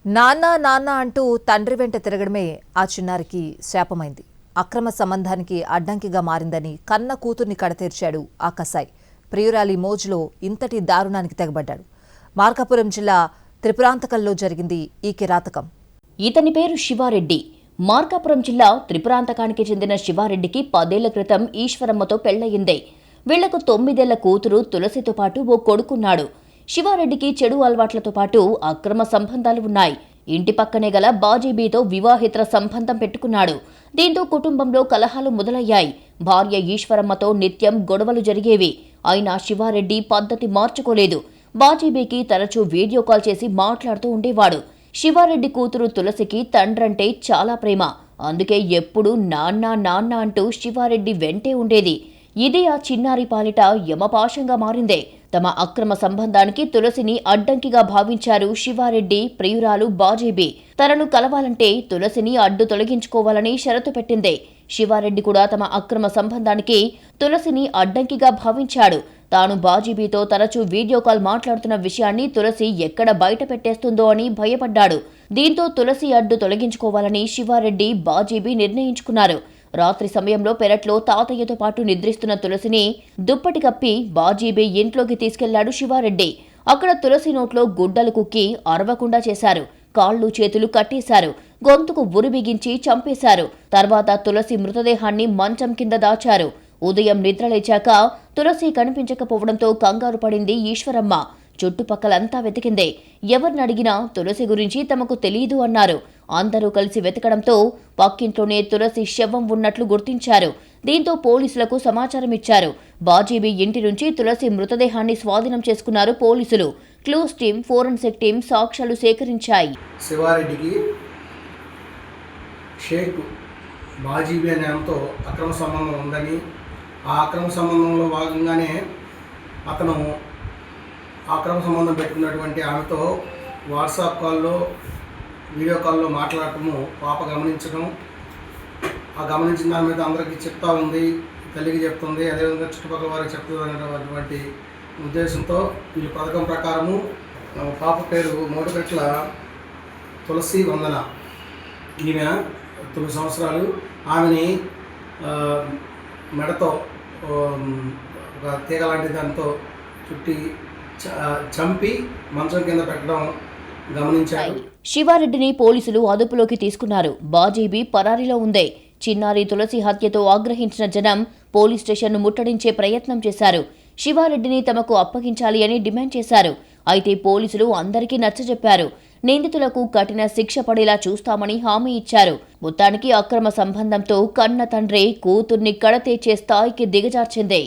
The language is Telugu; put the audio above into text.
నాన్న నాన్న అంటూ తండ్రి వెంట తిరగడమే ఆ చిన్నారికి శాపమైంది. అక్రమ సంబంధానికి అడ్డంకిగా మారిందని కన్న కూతుర్ని కడతీర్చాడు ఆ కసాయి. ప్రియురాలి మోజులో ఇంతటి దారుణానికి తెగబడ్డాడు. మార్కాపురం జిల్లా త్రిపురాంతకంలో జరిగింది ఈ కిరాతకం. ఇతని పేరు శివారెడ్డి. మార్కాపురం జిల్లా త్రిపురాంతకానికి చెందిన శివారెడ్డికి 10 ఏళ్ల క్రితం ఈశ్వరమ్మతో పెళ్లయింది. వీళ్లకు 9 ఏళ్ల కూతురు తులసితో పాటు ఓ కొడుకున్నాడు. శివారెడ్డికి చెడు అలవాట్లతో పాటు అక్రమ సంబంధాలు ఉన్నాయి. ఇంటి పక్కనే గల బాజీబీతో వివాహేతర సంబంధం పెట్టుకున్నాడు. దీంతో కుటుంబంలో కలహాలు మొదలయ్యాయి. భార్య ఈశ్వరమ్మతో నిత్యం గొడవలు జరిగేవి. అయినా శివారెడ్డి పద్ధతి మార్చుకోలేదు. బాజీబీకి తరచూ వీడియో కాల్ చేసి మాట్లాడుతూ ఉండేవాడు. శివారెడ్డి కూతురు తులసికి తండ్రంటే చాలా ప్రేమ. అందుకే ఎప్పుడూ నాన్న నాన్న అంటూ శివారెడ్డి వెంటే ఉండేది. ఇది ఆ చిన్నారి పాలిట యమపాశంగా మారిందే. తమ అక్రమ సంబంధానికి తులసిని అడ్డంకిగా భావించారు శివారెడ్డి ప్రియురాలు బాజీబీ. తనను కలవాలంటే తులసిని అడ్డు తొలగించుకోవాలని షరతు పెట్టిందే. శివారెడ్డి కూడా తమ అక్రమ సంబంధానికి తులసిని అడ్డంకిగా భావించాడు. తాను బాజీబీతో తరచూ వీడియో కాల్ మాట్లాడుతున్న విషయాన్ని తులసి ఎక్కడ బయట పెట్టేస్తుందో అని భయపడ్డాడు. దీంతో తులసి అడ్డు తొలగించుకోవాలని శివారెడ్డి బాజీబీ నిర్ణయించుకున్నారు. రాత్రి సమయంలో పెరట్లో తాతయ్యతో పాటు నిద్రిస్తున్న తులసిని దుప్పటి కప్పి బాజీబీ ఇంట్లోకి తీసుకెళ్లాడు శివారెడ్డి. అక్కడ తులసి నోట్లో గుడ్డలు కుక్కి అరవకుండా చేశారు. కాళ్ళు చేతులు కట్టేశారు. గొంతుకు ఉరి బిగించి చంపేశారు. తర్వాత తులసి మృతదేహాన్ని మంచం కింద దాచారు. ఉదయం నిద్రలేచాక తులసి కనిపించకపోవడంతో కంగారు పడింది ఈశ్వరమ్మ. చుట్టుపక్కలంతా వెతికిందే. ఎవరినడిగినా తులసి గురించి తమకు తెలీదు అన్నారు. అందరూ కలిసి వెతకడంతో పక్కింట్లోనే తులసి శవం ఉన్నట్లు గుర్తించారు. దీంతో పోలీసులకు సమాచారం ఇచ్చారు. బాజీబీ ఇంటి నుంచి తులసి మృతదేహాన్ని స్వాధీనం చేసుకున్నారు పోలీసులు. క్లూస్ టీం, ఫోరెన్సిక్ టీం సాక్ష్యాలు సేకరించాయి. శివారెడ్డికి షేక్ బాజీబీ అనే ఆమెతో అక్రమ సంబంధం ఉందని, ఆ అక్రమ సంబంధంలో భాగంగానే అతను అక్రమ సంబంధం పెట్టుకున్నటువంటి ఆమెతో వాట్సాప్ కాల్లో, వీడియో కాల్లో మాట్లాడటము పాప గమనించడం, ఆ గమనించిన దాని మీద అందరికీ చెప్తా ఉంది, తల్లికి చెప్తుంది, అదేవిధంగా చుట్టుపక్కల వారికి చెప్తుంది అనేటువంటి ఉద్దేశంతో వీళ్ళ పథకం ప్రకారము పాప పేరు మోటిపెట్ల తులసి వందన. ఈమె 9 సంవత్సరాలు. ఆమెని మెడతో ఒక తీగ లాంటి దానితో చుట్టి చంపి మంచం కింద పెట్టడం గమనించారు. శివారెడ్డిని పోలీసులు అదుపులోకి తీసుకున్నారు. బాజీబీ పరారీలో ఉందే. చిన్నారి తులసి హత్యతో ఆగ్రహించిన జనం పోలీస్ స్టేషన్ను ముట్టడించే ప్రయత్నం చేశారు. శివారెడ్డిని తమకు అప్పగించాలి అని డిమాండ్ చేశారు. అయితే పోలీసులు అందరికీ నచ్చజెప్పారు. నిందితులకు కఠిన శిక్ష పడేలా చూస్తామని హామీ ఇచ్చారు. మొత్తానికి అక్రమ సంబంధంతో కన్న తండ్రే కూతుర్ని కడతేర్చే స్థాయికి దిగజార్చింది.